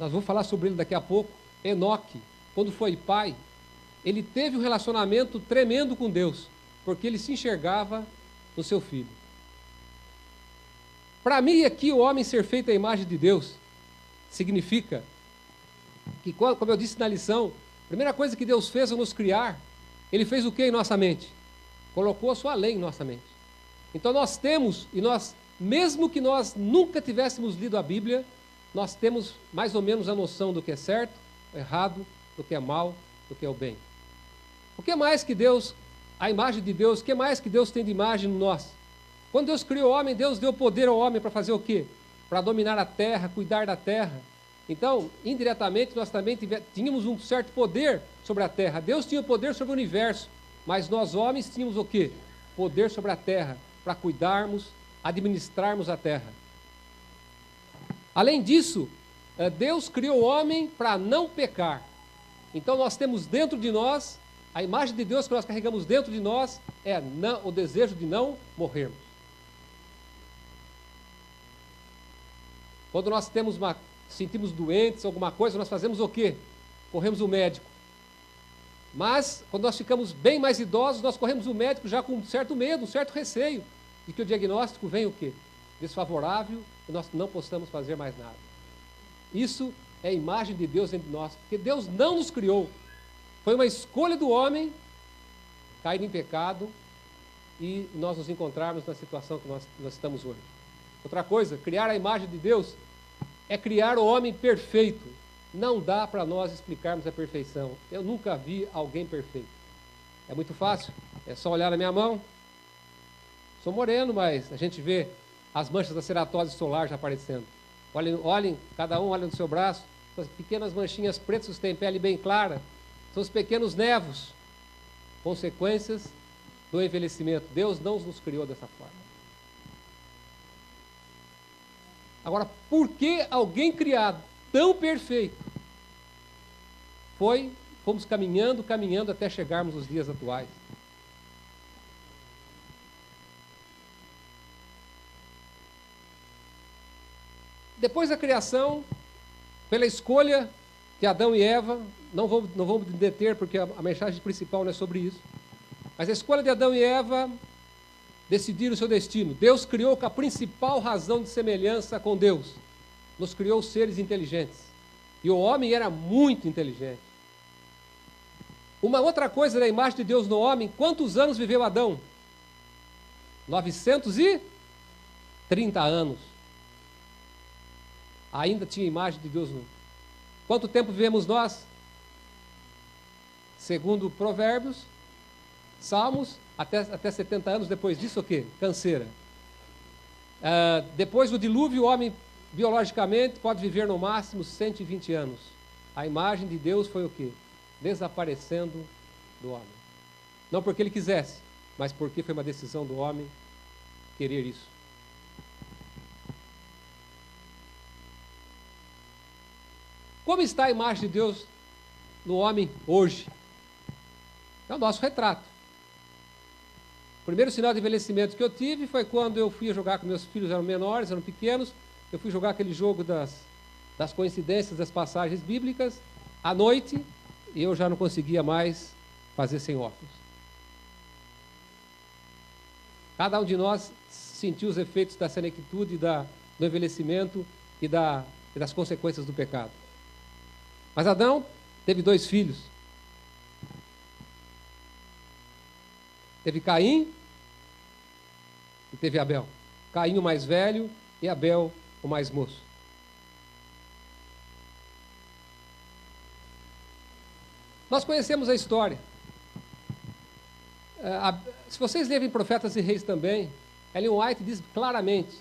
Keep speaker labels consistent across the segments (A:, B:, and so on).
A: nós vamos falar sobre ele daqui a pouco. Enoque, quando foi pai, ele teve um relacionamento tremendo com Deus, porque ele se enxergava no seu filho. Para mim, aqui, o homem ser feito à imagem de Deus significa que, como eu disse na lição, a primeira coisa que Deus fez ao nos criar, Ele fez o que em nossa mente? Colocou a sua lei em nossa mente. Então nós temos, mesmo que nós nunca tivéssemos lido a Bíblia, nós temos mais ou menos a noção do que é certo, errado, do que é mal, do que é o bem. O que mais que Deus, a imagem de Deus, o que mais que Deus tem de imagem em nós? Quando Deus criou o homem, Deus deu poder ao homem para fazer o quê? Para dominar a terra, cuidar da terra. Então, indiretamente, nós também tínhamos um certo poder sobre a terra. Deus tinha poder sobre o universo, mas nós homens tínhamos o quê? Poder sobre a terra, para cuidarmos, administrarmos a terra. Além disso, Deus criou o homem para não pecar. Então nós temos dentro de nós, a imagem de Deus que nós carregamos dentro de nós é o desejo de não morrermos. Quando nós sentimos doentes, alguma coisa, nós fazemos o quê? Corremos o médico. Mas, quando nós ficamos bem mais idosos, nós corremos o médico já com um certo medo, um certo receio, de que o diagnóstico venha o quê? Desfavorável, e nós não possamos fazer mais nada. Isso é a imagem de Deus dentro de nós, porque Deus não nos criou. Foi uma escolha do homem cair em pecado e nós nos encontrarmos na situação que nós estamos hoje. Outra coisa, criar a imagem de Deus é criar o homem perfeito. Não dá para nós explicarmos a perfeição. Eu nunca vi alguém perfeito. É muito fácil, é só olhar na minha mão. Sou moreno, mas a gente vê as manchas da ceratose solar já aparecendo. Olhem, cada um olha no seu braço, essas pequenas manchinhas pretas que têm pele bem clara, são os pequenos nevos, consequências do envelhecimento. Deus não nos criou dessa forma. Agora, por que alguém criado tão perfeito fomos caminhando até chegarmos aos dias atuais? Depois da criação, pela escolha de Adão e Eva, não vou me deter porque a mensagem principal não é sobre isso, mas a escolha de Adão e Eva decidiram o seu destino. Deus criou com a principal razão de semelhança com Deus. Nos criou seres inteligentes. E o homem era muito inteligente. Uma outra coisa da imagem de Deus no homem, quantos anos viveu Adão? 930 anos. Ainda tinha imagem de Deus no... Quanto tempo vivemos nós? Segundo Provérbios, Salmos, até 70 anos. Depois disso o quê? Canseira. Depois do dilúvio, o homem biologicamente pode viver no máximo 120 anos. A imagem de Deus foi o quê? Desaparecendo do homem. Não porque ele quisesse, mas porque foi uma decisão do homem querer isso. Como está a imagem de Deus no homem hoje? É o nosso retrato. O primeiro sinal de envelhecimento que eu tive foi quando eu fui jogar com meus filhos, eram menores, eram pequenos, eu fui jogar aquele jogo das coincidências, das passagens bíblicas, à noite, e eu já não conseguia mais fazer sem óculos. Cada um de nós sentiu os efeitos da senectude, do envelhecimento e das consequências do pecado. Mas Adão teve 2 filhos. Teve Caim e teve Abel. Caim o mais velho e Abel o mais moço. Nós conhecemos a história. Se vocês lerem Profetas e Reis também, Ellen White diz claramente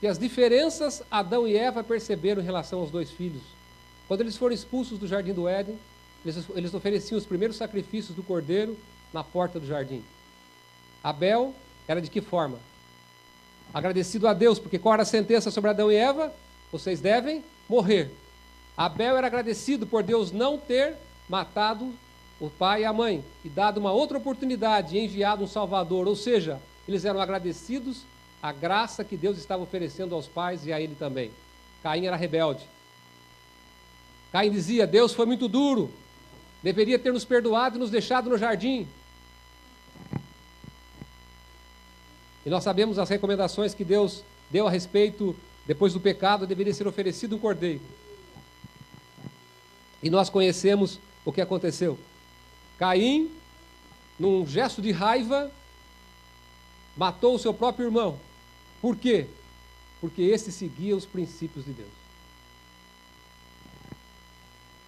A: que as diferenças Adão e Eva perceberam em relação aos 2 filhos. Quando eles foram expulsos do jardim do Éden, eles ofereciam os primeiros sacrifícios do cordeiro na porta do jardim. Abel era de que forma? Agradecido a Deus, porque qual era a sentença sobre Adão e Eva? Vocês devem morrer. Abel era agradecido por Deus não ter matado o pai e a mãe, e dado uma outra oportunidade, e enviado um Salvador. Ou seja, eles eram agradecidos à graça que Deus estava oferecendo aos pais e a ele também. Caim era rebelde. Caim dizia: Deus foi muito duro, deveria ter nos perdoado e nos deixado no jardim. E nós sabemos as recomendações que Deus deu a respeito, depois do pecado, deveria ser oferecido um cordeiro. E nós conhecemos o que aconteceu. Caim, num gesto de raiva, matou o seu próprio irmão. Por quê? Porque esse seguia os princípios de Deus.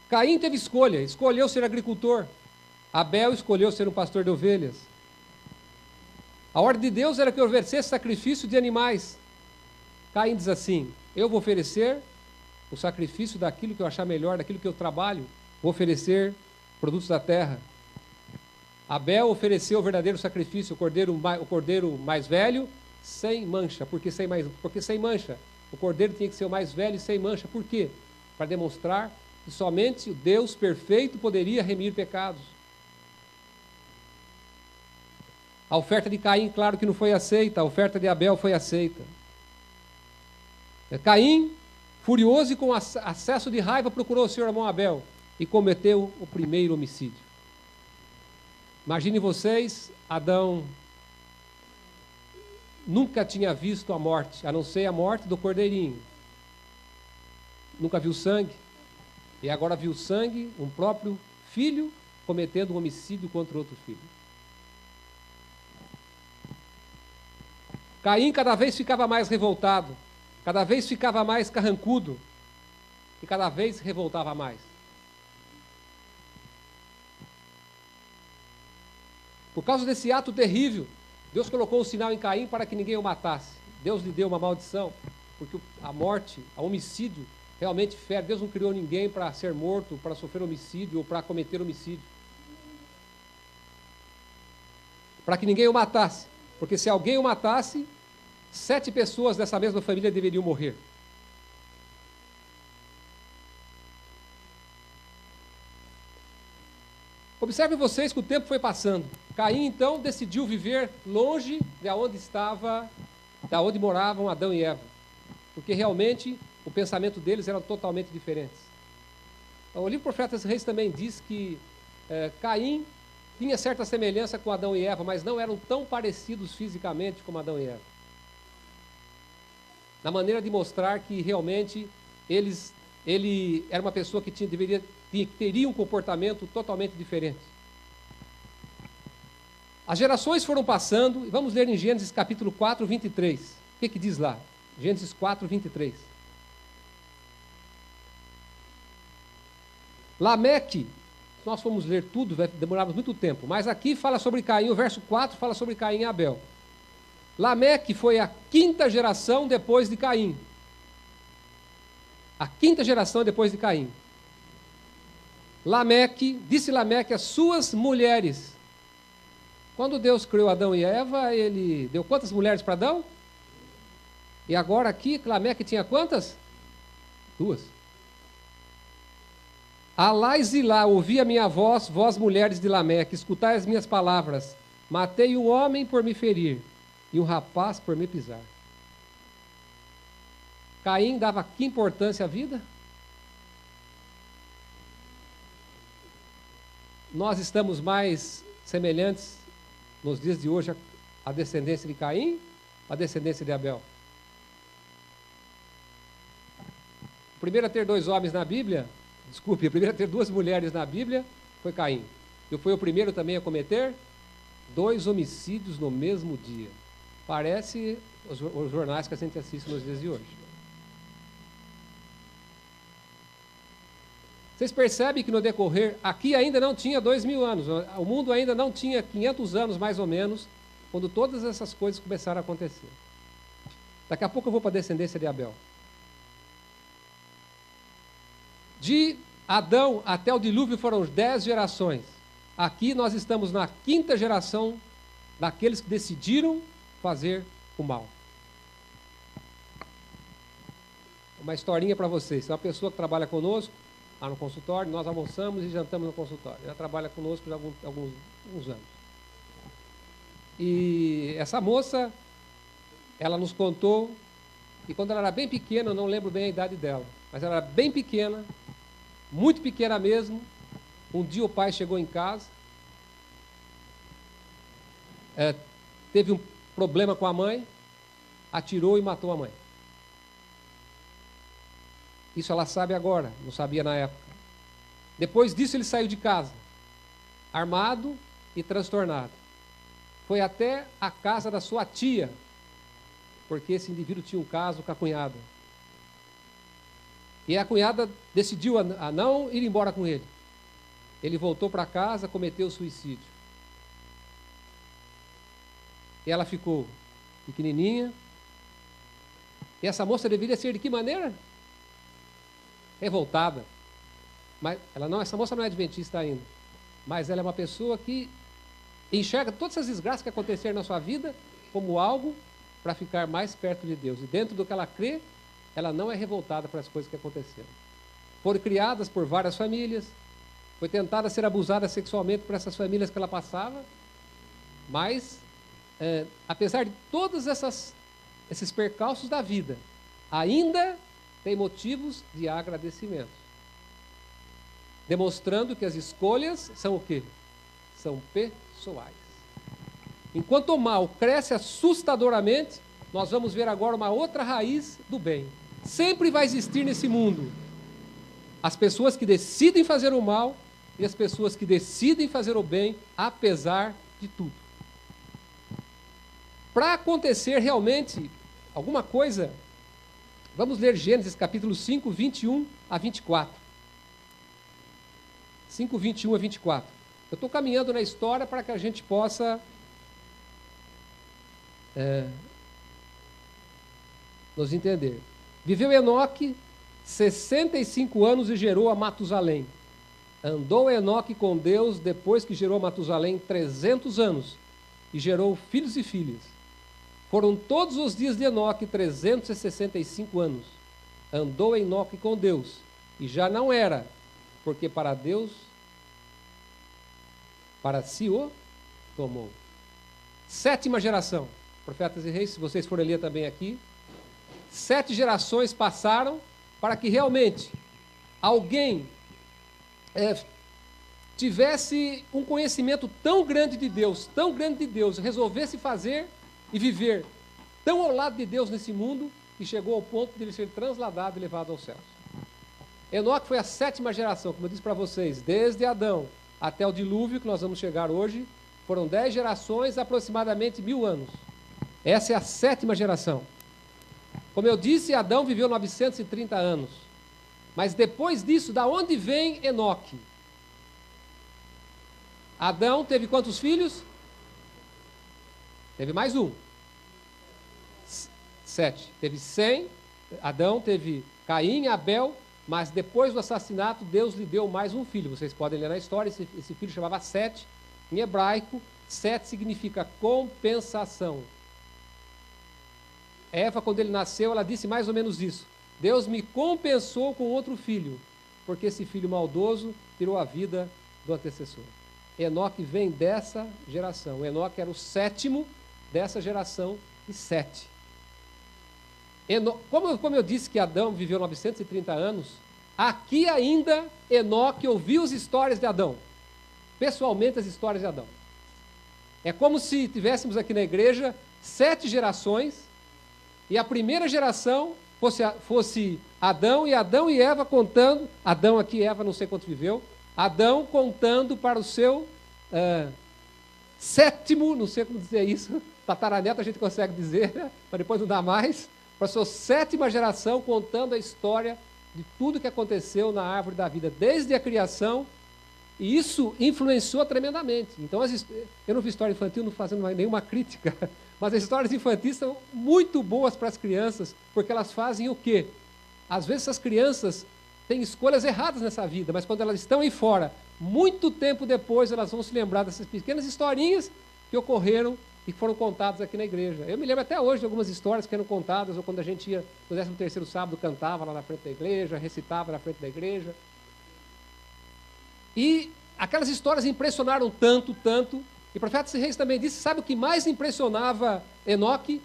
A: Caim teve escolha, escolheu ser agricultor. Abel escolheu ser um pastor de ovelhas. A ordem de Deus era que oferecesse sacrifício de animais. Caim diz assim: eu vou oferecer o sacrifício daquilo que eu achar melhor, daquilo que eu trabalho, vou oferecer produtos da terra. Abel ofereceu o verdadeiro sacrifício, o cordeiro mais velho, sem mancha. Porque sem mancha. O cordeiro tinha que ser o mais velho e sem mancha. Por quê? Para demonstrar que somente o Deus perfeito poderia remir pecados. A oferta de Caim, claro que não foi aceita, a oferta de Abel foi aceita. Caim, furioso e com acesso de raiva, procurou o seu irmão Abel e cometeu o primeiro homicídio. Imagine vocês, Adão nunca tinha visto a morte, a não ser a morte do cordeirinho. Nunca viu sangue. E agora viu sangue, um próprio filho cometendo um homicídio contra outro filho. Caim cada vez ficava mais revoltado, cada vez ficava mais carrancudo e cada vez revoltava mais. Por causa desse ato terrível, Deus colocou um sinal em Caim para que ninguém o matasse. Deus lhe deu uma maldição, porque a morte, o homicídio, realmente fere. Deus não criou ninguém para ser morto, para sofrer homicídio ou para cometer homicídio. Para que ninguém o matasse. Porque se alguém o matasse, 7 pessoas dessa mesma família deveriam morrer. Observem vocês que o tempo foi passando. Caim, então, decidiu viver longe de onde moravam Adão e Eva. Porque realmente o pensamento deles era totalmente diferente. O livro Profetas e Reis também diz que Caim tinha certa semelhança com Adão e Eva, mas não eram tão parecidos fisicamente como Adão e Eva. Na maneira de mostrar que realmente ele era uma pessoa que teria um comportamento totalmente diferente. As gerações foram passando, e vamos ler em Gênesis capítulo 4, 23. O que diz lá? Gênesis 4, 23. Lameque, se nós formos ler tudo, vai demorar muito tempo, mas aqui fala sobre Caim, o verso 4 fala sobre Caim e Abel. Lameque foi a 5ª geração depois de Caim. A 5ª geração depois de Caim. Disse Lameque às suas mulheres. Quando Deus criou Adão e Eva, ele deu quantas mulheres para Adão? E agora aqui, Lameque tinha quantas? 2. Alá e Zilá, ouvi a minha voz, vós mulheres de Lameque, escutai as minhas palavras. Matei um homem por me ferir, e um rapaz por me pisar. Caim dava que importância à vida? Nós estamos mais semelhantes nos dias de hoje à descendência de Caim, à descendência de Abel. O primeiro a ter 2 homens na Bíblia, o primeiro a ter 2 mulheres na Bíblia foi Caim. E foi o primeiro também a cometer 2 homicídios no mesmo dia. Parece os jornais que a gente assiste nos dias de hoje. Vocês percebem que no decorrer, aqui ainda não tinha 2000 anos, o mundo ainda não tinha 500 anos mais ou menos, quando todas essas coisas começaram a acontecer. Daqui a pouco eu vou para a descendência de Abel. De Adão até o dilúvio foram 10 gerações. Aqui nós estamos na 5ª geração daqueles que decidiram fazer o mal. Uma historinha para vocês. É uma pessoa que trabalha conosco lá no consultório, nós almoçamos e jantamos no consultório. Ela trabalha conosco já há alguns anos. E essa moça, ela nos contou, e quando ela era bem pequena, eu não lembro bem a idade dela, mas ela era bem pequena, muito pequena mesmo. Um dia o pai chegou em casa, teve um problema com a mãe, atirou e matou a mãe. Isso ela sabe agora, não sabia na época. Depois disso ele saiu de casa, armado e transtornado. Foi até a casa da sua tia, porque esse indivíduo tinha um caso com a cunhada. E a cunhada decidiu a não ir embora com ele. Ele voltou para casa, cometeu suicídio. E ela ficou pequenininha. E essa moça deveria ser de que maneira? Revoltada. Mas essa moça não é adventista ainda. Mas ela é uma pessoa que enxerga todas essas desgraças que aconteceram na sua vida como algo para ficar mais perto de Deus. E dentro do que ela crê, ela não é revoltada para as coisas que aconteceram. Foram criadas por várias famílias, foi tentada ser abusada sexualmente por essas famílias que ela passava, mas, apesar de todos esses percalços da vida, ainda tem motivos de agradecimento. Demonstrando que as escolhas são o quê? São pessoais. Enquanto o mal cresce assustadoramente, nós vamos ver agora uma outra raiz do bem. Sempre vai existir nesse mundo as pessoas que decidem fazer o mal e as pessoas que decidem fazer o bem, apesar de tudo. Para acontecer realmente alguma coisa, vamos ler Gênesis capítulo 5, 21 a 24. 5, 21 a 24. Eu estou caminhando na história para que a gente possa nos entender. Viveu Enoque 65 anos e gerou a Matusalém. Andou Enoque com Deus depois que gerou a Matusalém 300 anos e gerou filhos e filhas. Foram todos os dias de Enoque 365 anos. Andou Enoque com Deus e já não era, porque para Deus, para si o tomou. 7ª geração. Profetas e Reis, se vocês forem ler também aqui, 7 gerações passaram para que realmente alguém tivesse um conhecimento tão grande de Deus, resolvesse fazer e viver tão ao lado de Deus nesse mundo, que chegou ao ponto de ele ser transladado e levado aos céus. Enoque foi a 7ª geração, como eu disse para vocês, desde Adão até o dilúvio, que nós vamos chegar hoje, foram 10 gerações, aproximadamente 1000 anos. Essa é a 7ª geração. Como eu disse, Adão viveu 930 anos. Mas depois disso, da onde vem Enoque? Adão teve quantos filhos? Teve mais um. 7. Teve Sem, Adão teve Caim, Abel, mas depois do assassinato, Deus lhe deu mais um filho. Vocês podem ler na história, esse filho chamava Sete. Em hebraico, Sete significa compensação. Eva, quando ele nasceu, ela disse mais ou menos isso. Deus me compensou com outro filho, porque esse filho maldoso tirou a vida do antecessor. Enoque vem dessa geração. Enoque era o 7º dessa geração de 7. Como eu disse que Adão viveu 930 anos, aqui ainda Enoque ouviu as histórias de Adão. Pessoalmente, as histórias de Adão. É como se tivéssemos aqui na igreja 7 gerações, e a primeira geração fosse Adão e Eva contando, Adão aqui, Eva não sei quanto viveu, Adão contando para o seu 7º, não sei como dizer isso, tataraneto a gente consegue dizer, né? Mas depois não dá mais, para a sua 7ª geração contando a história de tudo que aconteceu na árvore da vida, desde a criação, e isso influenciou tremendamente. Então, eu não vi história infantil, não fazendo nenhuma crítica, mas as histórias infantis são muito boas para as crianças, porque elas fazem o quê? Às vezes essas crianças têm escolhas erradas nessa vida, mas quando elas estão aí fora, muito tempo depois, elas vão se lembrar dessas pequenas historinhas que ocorreram e que foram contadas aqui na igreja. Eu me lembro até hoje de algumas histórias que eram contadas, ou quando a gente ia no 13º sábado, cantava lá na frente da igreja, recitava na frente da igreja. E aquelas histórias impressionaram tanto, e o profeta Reis também disse, sabe o que mais impressionava Enoque?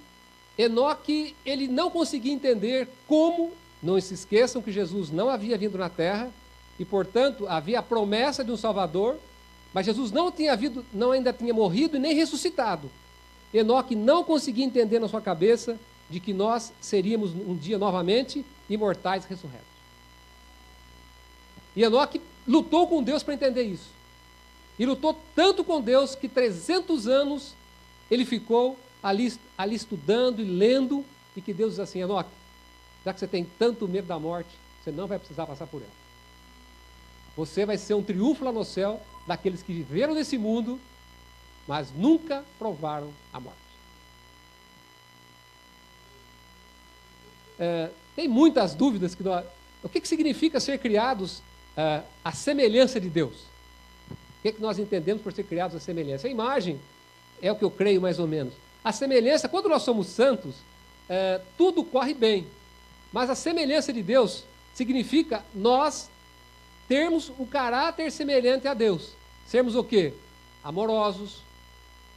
A: Enoque, ele não conseguia entender como, não se esqueçam que Jesus não havia vindo na terra, e, portanto, havia a promessa de um Salvador, mas Jesus não ainda tinha morrido e nem ressuscitado. Enoque não conseguia entender na sua cabeça de que nós seríamos um dia novamente imortais e ressurretos. E Enoque lutou com Deus para entender isso. E lutou tanto com Deus que 300 anos ele ficou ali estudando e lendo, e que Deus diz assim: Enoque, já que você tem tanto medo da morte, você não vai precisar passar por ela. Você vai ser um triunfo lá no céu daqueles que viveram nesse mundo, mas nunca provaram a morte. Tem muitas dúvidas. O que significa ser criados à semelhança de Deus? O que nós entendemos por ser criados à semelhança? A imagem é o que eu creio mais ou menos. A semelhança, quando nós somos santos, tudo corre bem. Mas a semelhança de Deus significa nós termos o caráter semelhante a Deus. Sermos o quê? Amorosos,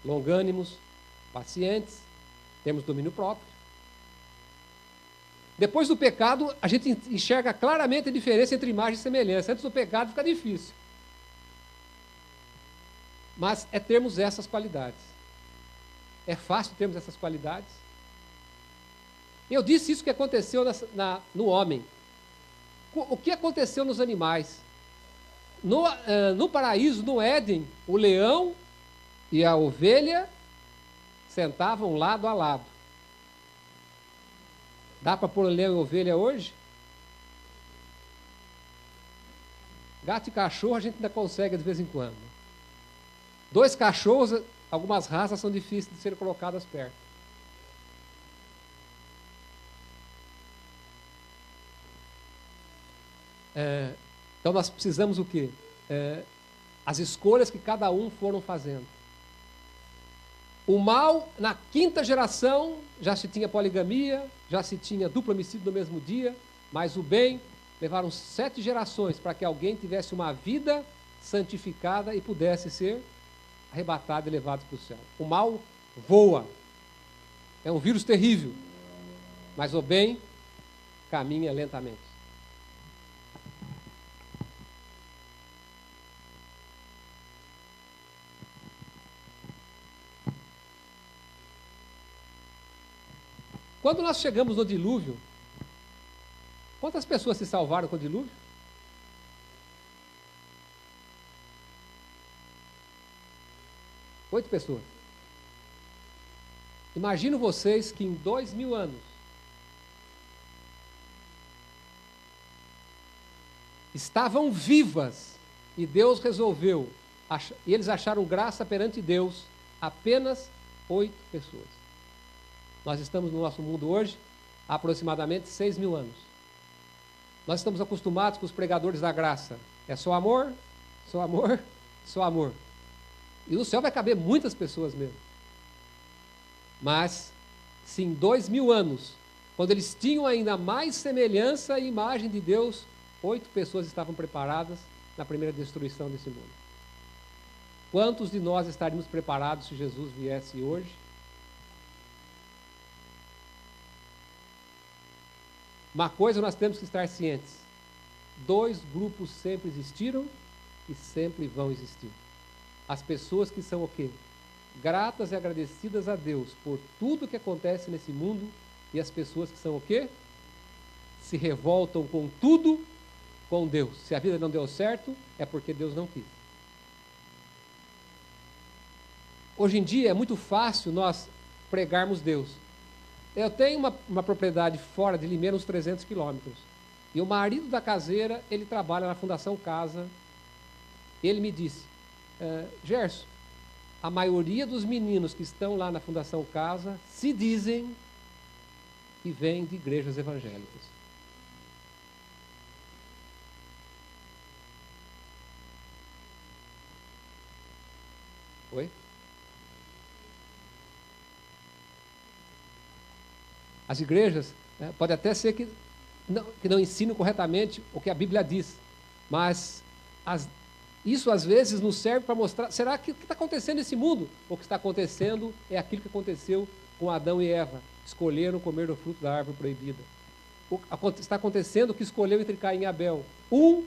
A: longânimos, pacientes, temos domínio próprio. Depois do pecado, a gente enxerga claramente a diferença entre imagem e semelhança. Antes do pecado fica difícil. Mas é termos essas qualidades. É fácil termos essas qualidades. Eu disse isso que aconteceu no homem. O que aconteceu nos animais? No paraíso, no Éden, o leão e a ovelha sentavam lado a lado. Dá para pôr leão e ovelha hoje? Gato e cachorro a gente ainda consegue de vez em quando. 2 cachorros, algumas raças são difíceis de serem colocadas perto. Então nós precisamos o quê? As escolhas que cada um foram fazendo. O mal, na 5ª geração, já se tinha poligamia, já se tinha duplo homicídio no mesmo dia, mas o bem, levaram 7 gerações para que alguém tivesse uma vida santificada e pudesse ser arrebatado e levado para o céu. O mal voa, é um vírus terrível, mas o bem caminha lentamente. Quando nós chegamos no dilúvio, quantas pessoas se salvaram com o dilúvio? Oito pessoas. Imagino vocês que em 2000 anos estavam vivas e Deus resolveu, e eles acharam graça perante Deus, apenas 8 pessoas. Nós estamos no nosso mundo hoje há aproximadamente 6.000 anos. Nós estamos acostumados com os pregadores da graça. É só amor, só amor, só amor. E no céu vai caber muitas pessoas mesmo. Mas, se em 2000 anos, quando eles tinham ainda mais semelhança e imagem de Deus, 8 pessoas estavam preparadas na primeira destruição desse mundo. Quantos de nós estaríamos preparados se Jesus viesse hoje? Uma coisa nós temos que estar cientes: 2 grupos sempre existiram e sempre vão existir. As pessoas que são o quê? Gratas e agradecidas a Deus por tudo que acontece nesse mundo, e as pessoas que são o quê? Se revoltam com tudo com Deus. Se a vida não deu certo, é porque Deus não quis. Hoje em dia é muito fácil nós pregarmos Deus. Eu tenho uma propriedade fora de Limeira, uns 300 quilômetros. E o marido da caseira, ele trabalha na Fundação Casa. Ele me disse: Gerson, a maioria dos meninos que estão lá na Fundação Casa se dizem que vêm de igrejas evangélicas. Oi? As igrejas, pode até ser que não ensinam corretamente o que a Bíblia diz, mas isso às vezes nos serve para mostrar, será que o que está acontecendo nesse mundo? O que está acontecendo é aquilo que aconteceu com Adão e Eva, escolheram comer do fruto da árvore proibida. Está acontecendo o que escolheu entre Caim e Abel. Um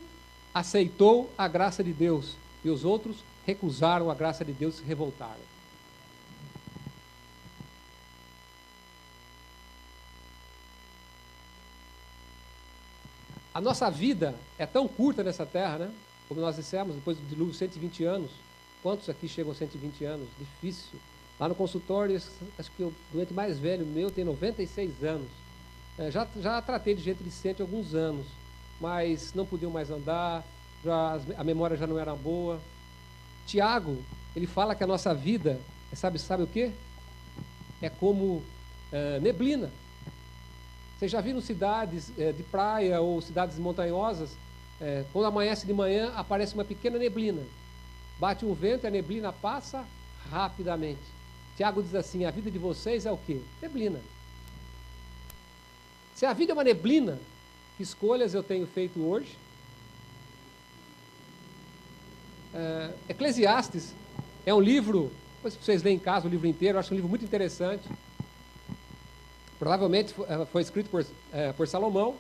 A: aceitou a graça de Deus e os outros recusaram a graça de Deus e se revoltaram. A nossa vida é tão curta nessa terra, né? Como nós dissemos, depois do dilúvio, 120 anos. Quantos aqui chegam a 120 anos? Difícil. Lá no consultório, acho que o doente mais velho meu tem 96 anos. Já tratei de gente de 100 há alguns anos, mas não podiam mais andar, a memória já não era boa. Tiago, ele fala que a nossa vida, sabe o quê? É como neblina. Vocês já viram cidades de praia ou cidades montanhosas? Quando amanhece de manhã, aparece uma pequena neblina. Bate um vento e a neblina passa rapidamente. Tiago diz assim, a vida de vocês é o quê? Neblina. Se a vida é uma neblina, que escolhas eu tenho feito hoje? Eclesiastes é um livro, depois vocês leem em casa o livro inteiro, eu acho um livro muito interessante. Provavelmente foi escrito por Salomão.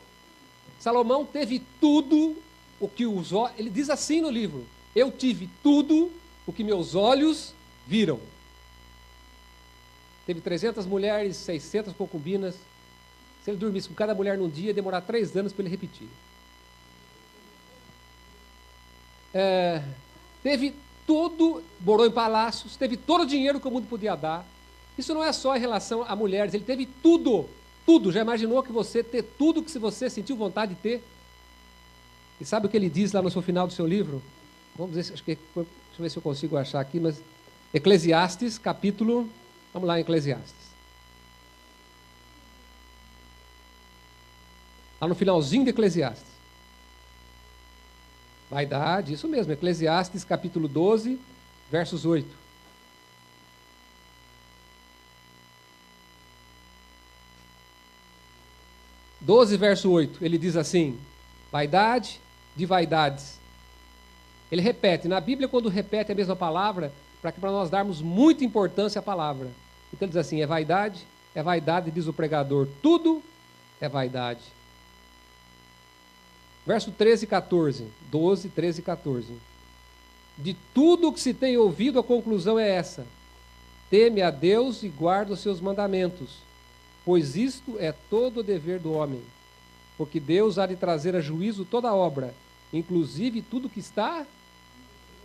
A: Salomão teve tudo o que os olhos... Ele diz assim no livro, eu tive tudo o que meus olhos viram. Teve 300 mulheres, 600 concubinas. Se ele dormisse com cada mulher num dia, ia demorar 3 anos para ele repetir. Teve tudo, morou em palácios, teve todo o dinheiro que o mundo podia dar. Isso não é só em relação a mulheres, ele teve tudo, tudo. Já imaginou que você ter tudo que você sentiu vontade de ter? E sabe o que ele diz lá no final do seu livro? Vamos ver, deixa eu ver se eu consigo achar aqui, mas Eclesiastes, capítulo, vamos lá em Eclesiastes. Lá no finalzinho de Eclesiastes. Vaidade, isso mesmo, Eclesiastes, capítulo 12, versos 8. Verso 8, ele diz assim, vaidade de vaidades. Ele repete, na Bíblia quando repete a mesma palavra, para nós darmos muita importância à palavra. Então ele diz assim, é vaidade, diz o pregador, tudo é vaidade. Verso 13 e 14, 12, 13 e 14. De tudo o que se tem ouvido, a conclusão é essa, teme a Deus e guarda os seus mandamentos, pois isto é todo o dever do homem, porque Deus há de trazer a juízo toda obra, inclusive tudo que está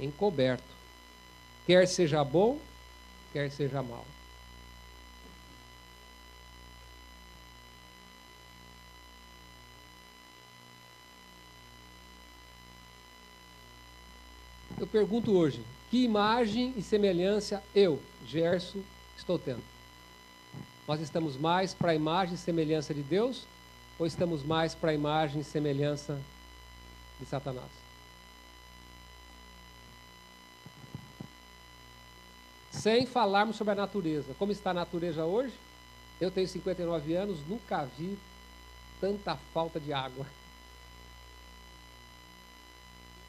A: encoberto, quer seja bom, quer seja mal. Eu pergunto hoje, que imagem e semelhança eu, Gerson, estou tendo? Nós estamos mais para a imagem e semelhança de Deus ou estamos mais para a imagem e semelhança de Satanás? Sem falarmos sobre a natureza. Como está a natureza hoje? Eu tenho 59 anos, nunca vi tanta falta de água.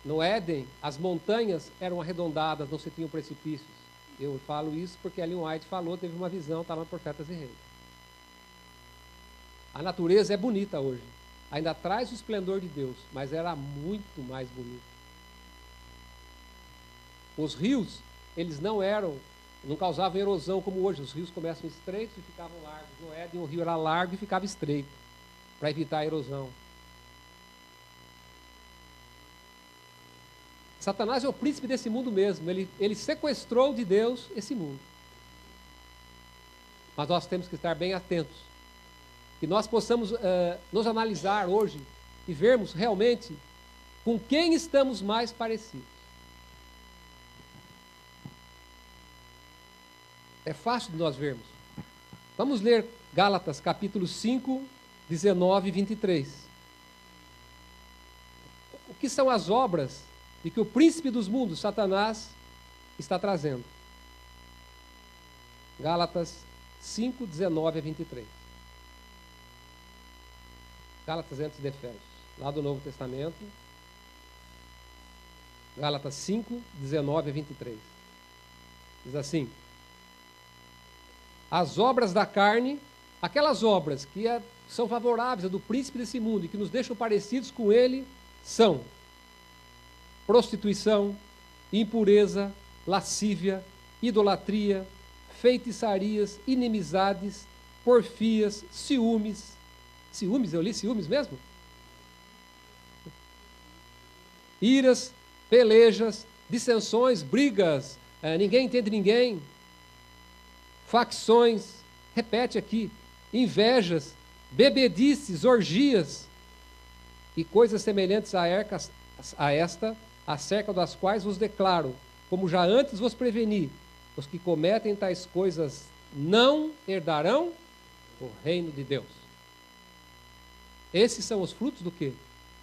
A: No Éden, as montanhas eram arredondadas, não se tinham precipícios. Eu falo isso porque Ellen White falou, teve uma visão, está lá no Profetas e Reis. A natureza é bonita hoje. Ainda traz o esplendor de Deus, mas era muito mais bonita. Os rios, eles não causavam erosão como hoje. Os rios começam estreitos e ficavam largos. No Éden, o rio era largo e ficava estreito, para evitar a erosão. Satanás é o príncipe desse mundo mesmo. Ele sequestrou de Deus esse mundo. Mas nós temos que estar bem atentos. Que nós possamos nos analisar hoje e vermos realmente com quem estamos mais parecidos. É fácil de nós vermos. Vamos ler Gálatas capítulo 5, 19 e 23. O que são as obras de que o príncipe dos mundos, Satanás, está trazendo? Gálatas 5, 19 a 23. Gálatas antes de Efésios, lá do Novo Testamento. Gálatas 5, 19 a 23. Diz assim, as obras da carne, aquelas obras que são favoráveis a do príncipe desse mundo e que nos deixam parecidos com ele, são prostituição, impureza, lascívia, idolatria, feitiçarias, inimizades, porfias, ciúmes. Ciúmes, eu li ciúmes mesmo? Iras, pelejas, dissensões, brigas, ninguém entende ninguém, facções, repete aqui, invejas, bebedices, orgias e coisas semelhantes a esta, acerca das quais vos declaro, como já antes vos preveni, os que cometem tais coisas não herdarão o reino de Deus. Esses são os frutos do quê?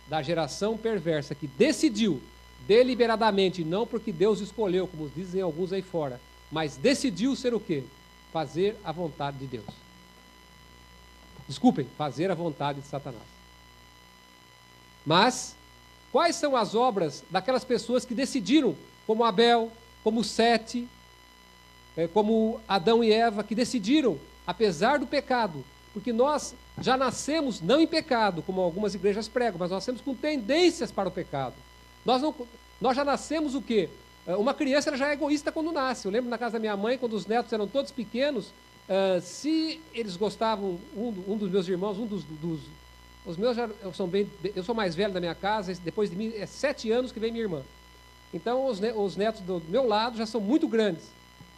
A: Da geração perversa que decidiu deliberadamente, não porque Deus escolheu, como dizem alguns aí fora, mas decidiu ser o quê? Fazer a vontade de Deus. Desculpem, fazer a vontade de Satanás. Mas, quais são as obras daquelas pessoas que decidiram, como Abel, como Sete, como Adão e Eva, que decidiram, apesar do pecado, porque nós já nascemos não em pecado, como algumas igrejas pregam, mas nós nascemos com tendências para o pecado. Nós já nascemos o quê? Uma criança ela já é egoísta quando nasce. Eu lembro na casa da minha mãe, quando os netos eram todos pequenos, se eles gostavam, um dos meus irmãos, os meus eu sou mais velho da minha casa, depois de mim é 7 anos que vem minha irmã. Então os netos do meu lado já são muito grandes,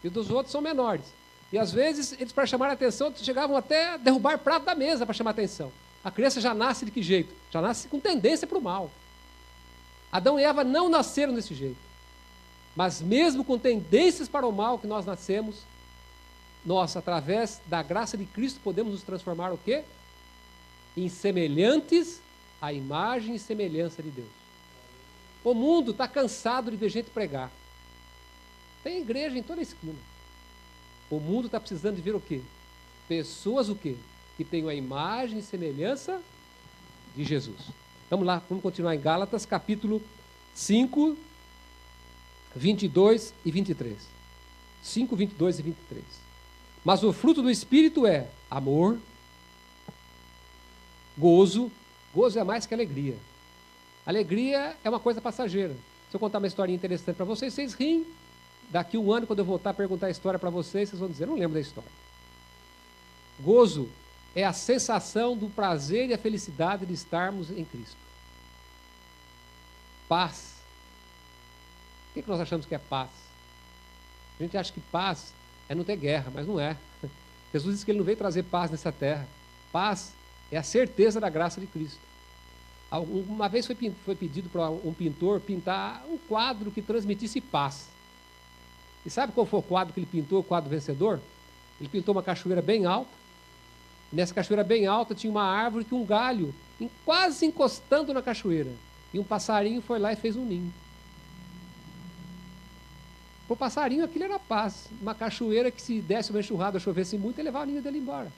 A: e dos outros são menores. E às vezes, eles para chamar a atenção, chegavam até a derrubar prato da mesa para chamar a atenção. A criança já nasce de que jeito? Já nasce com tendência para o mal. Adão e Eva não nasceram desse jeito. Mas mesmo com tendências para o mal que nós nascemos, nós, através da graça de Cristo, podemos nos transformar o quê? Em semelhantes à imagem e semelhança de Deus. O mundo está cansado de ver gente pregar. Tem igreja em toda a esquina. O mundo está precisando de ver o quê? Pessoas o quê? Que tenham a imagem e semelhança de Jesus. Vamos lá, vamos continuar em Gálatas, capítulo 5, 22 e 23. 5, 22 e 23. Mas o fruto do Espírito é amor, gozo é mais que alegria. Alegria é uma coisa passageira. Se eu contar uma historinha interessante para vocês, vocês riem. Daqui um ano, quando eu voltar a perguntar a história para vocês, vocês vão dizer, não lembro da história. Gozo é a sensação do prazer e a felicidade de estarmos em Cristo. Paz. O que nós achamos que é paz? A gente acha que paz é não ter guerra, mas não é. Jesus disse que ele não veio trazer paz nessa terra. Paz é a certeza da graça de Cristo. Uma vez foi pedido para um pintor pintar um quadro que transmitisse paz. E sabe qual foi o quadro que ele pintou, o quadro vencedor? Ele pintou uma cachoeira bem alta. Nessa cachoeira bem alta tinha uma árvore com um galho quase encostando na cachoeira. E um passarinho foi lá e fez um ninho. Para o passarinho aquilo era paz. Uma cachoeira que se desse uma enxurrada, chovesse muito, ele levava o ninho dele embora.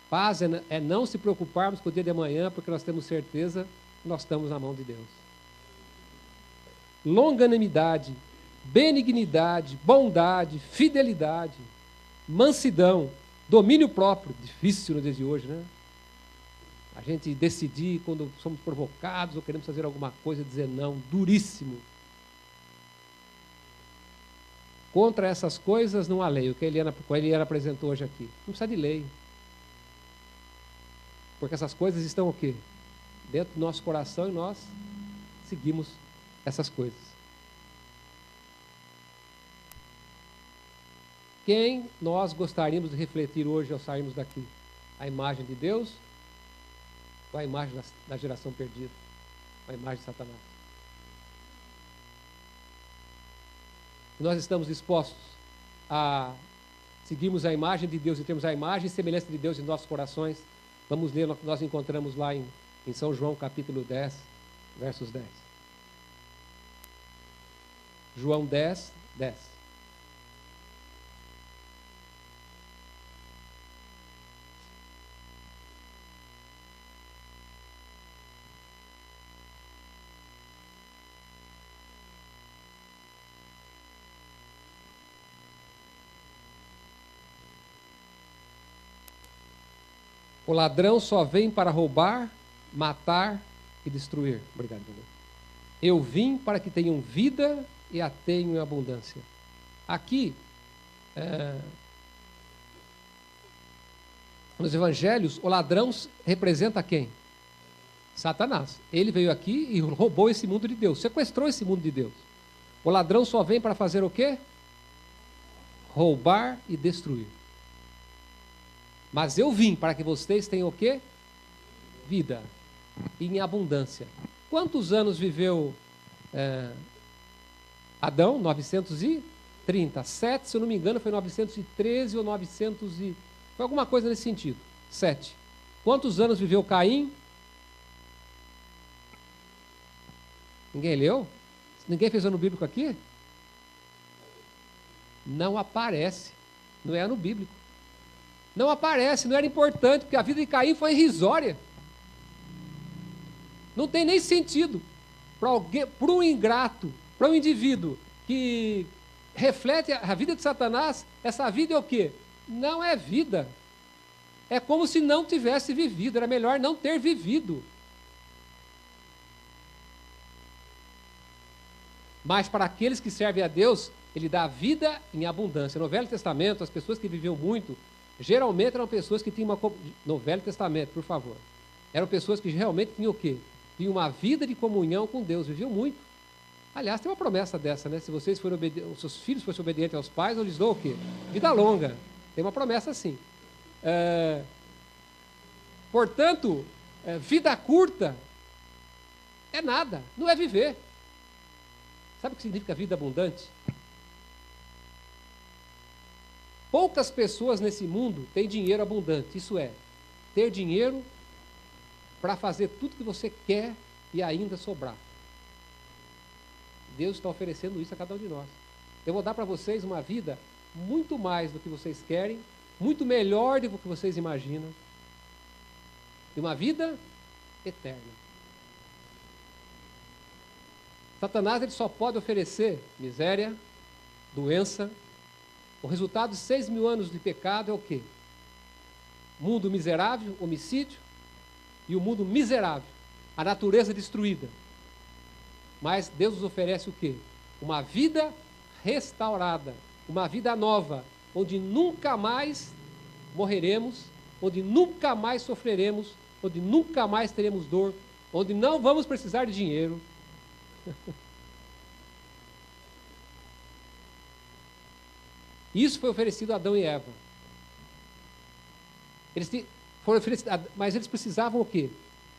A: Paz é não se preocuparmos com o dia de amanhã, porque nós temos certeza que nós estamos na mão de Deus. Longanimidade, benignidade, bondade, fidelidade, mansidão, domínio próprio. Difícil no dia de hoje, né? A gente decidir quando somos provocados ou queremos fazer alguma coisa, dizer não, duríssimo. Contra essas coisas não há lei. O que a Eliana apresentou hoje aqui. Não precisa de lei. Porque essas coisas estão o quê? Dentro do nosso coração e nós seguimos essas coisas. Quem nós gostaríamos de refletir hoje ao sairmos daqui? A imagem de Deus ou a imagem da geração perdida? A imagem de Satanás? Nós estamos dispostos a seguirmos a imagem de Deus e termos a imagem e semelhança de Deus em nossos corações. Vamos ler o que nós encontramos lá em São João, capítulo 10, versos 10. João 10, 10. O ladrão só vem para roubar, matar e destruir. Obrigado, meu. Eu vim para que tenham vida e a tenham em abundância. Aqui, nos evangelhos, o ladrão representa quem? Satanás. Ele veio aqui e roubou esse mundo de Deus, sequestrou esse mundo de Deus. O ladrão só vem para fazer o quê? Roubar e destruir. Mas eu vim para que vocês tenham o quê? Vida. E em abundância. Quantos anos viveu Adão? 937, se eu não me engano, foi 913 ou 900 e... Foi alguma coisa nesse sentido. 7. Quantos anos viveu Caim? Ninguém leu? Ninguém fez ano bíblico aqui? Não aparece. Não é ano bíblico. Não aparece, não era importante, porque a vida de Caim foi irrisória. Não tem nem sentido para um ingrato, para um indivíduo que reflete a vida de Satanás. Essa vida é o quê? Não é vida. É como se não tivesse vivido. Era melhor não ter vivido. Mas para aqueles que servem a Deus, Ele dá vida em abundância. No Velho Testamento, as pessoas que viviam muito, geralmente eram pessoas que tinham no Velho Testamento, por favor, eram pessoas que realmente tinham o quê? Tinham uma vida de comunhão com Deus, viviam muito. Aliás, tem uma promessa dessa, né? Se vocês forem os seus filhos fossem obedientes aos pais, eu lhes dou o quê? Vida longa. Tem uma promessa assim. Portanto, vida curta é nada, não é viver. Sabe o que significa vida abundante? Poucas pessoas nesse mundo têm dinheiro abundante. Isso é, ter dinheiro para fazer tudo que você quer e ainda sobrar. Deus está oferecendo isso a cada um de nós. Eu vou dar para vocês uma vida muito mais do que vocês querem, muito melhor do que vocês imaginam, e uma vida eterna. Satanás ele só pode oferecer miséria, doença. O resultado de 6.000 anos de pecado é o quê? Mundo miserável, homicídio, e o mundo miserável, a natureza destruída. Mas Deus nos oferece o quê? Uma vida restaurada, uma vida nova, onde nunca mais morreremos, onde nunca mais sofreremos, onde nunca mais teremos dor, onde não vamos precisar de dinheiro. Isso foi oferecido a Adão e Eva. Foram oferecidos, mas eles precisavam o quê?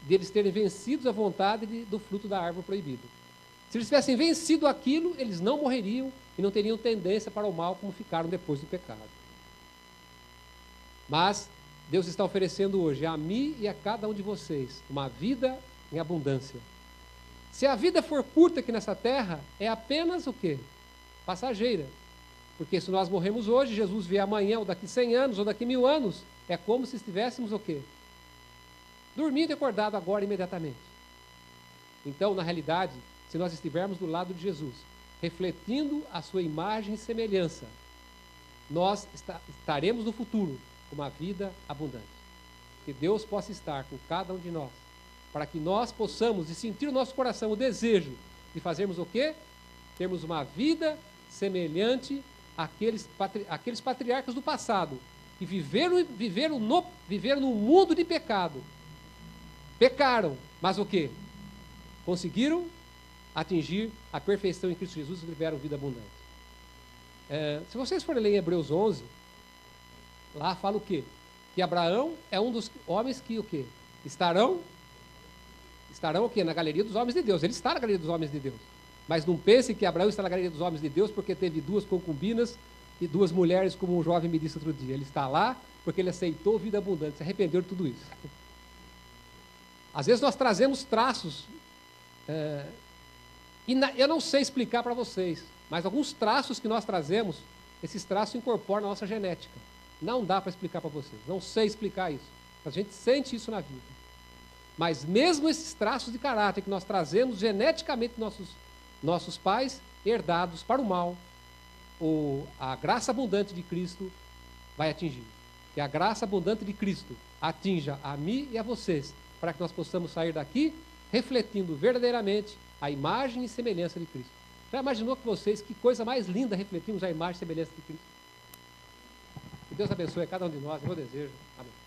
A: De eles terem vencido a vontade do fruto da árvore proibido. Se eles tivessem vencido aquilo, eles não morreriam e não teriam tendência para o mal como ficaram depois do pecado. Mas Deus está oferecendo hoje a mim e a cada um de vocês uma vida em abundância. Se a vida for curta aqui nessa terra, é apenas o quê? Passageira. Porque se nós morremos hoje, Jesus vier amanhã, ou daqui 100 anos, ou daqui 1000 anos, é como se estivéssemos o quê? Dormindo e acordado agora imediatamente. Então, na realidade, se nós estivermos do lado de Jesus, refletindo a sua imagem e semelhança, nós estaremos no futuro com uma vida abundante. Que Deus possa estar com cada um de nós, para que nós possamos e sentir no nosso coração o desejo de fazermos o quê? Termos uma vida semelhante àqueles patriarcas do passado, que viveram num mundo de pecado. Pecaram, mas o quê? Conseguiram atingir a perfeição em Cristo Jesus e tiveram vida abundante. Se vocês forem ler em Hebreus 11, lá fala o quê? Que Abraão é um dos homens que o quê? Estarão o quê? Na galeria dos homens de Deus. Ele está na galeria dos homens de Deus. Mas não pense que Abraão está na galeria dos homens de Deus porque teve 2 concubinas e 2 mulheres, como um jovem me disse outro dia. Ele está lá porque ele aceitou vida abundante, se arrependeu de tudo isso. Às vezes nós trazemos traços, eu não sei explicar para vocês, mas alguns traços que nós trazemos, esses traços incorporam na nossa genética. Não dá para explicar para vocês, não sei explicar isso. A gente sente isso na vida. Mas mesmo esses traços de caráter que nós trazemos geneticamente nossos pais, herdados para o mal, a graça abundante de Cristo vai atingir. Que a graça abundante de Cristo atinja a mim e a vocês, para que nós possamos sair daqui refletindo verdadeiramente a imagem e semelhança de Cristo. Já imaginou que vocês, que coisa mais linda refletimos a imagem e semelhança de Cristo? Que Deus abençoe a cada um de nós, é meu desejo. Amém.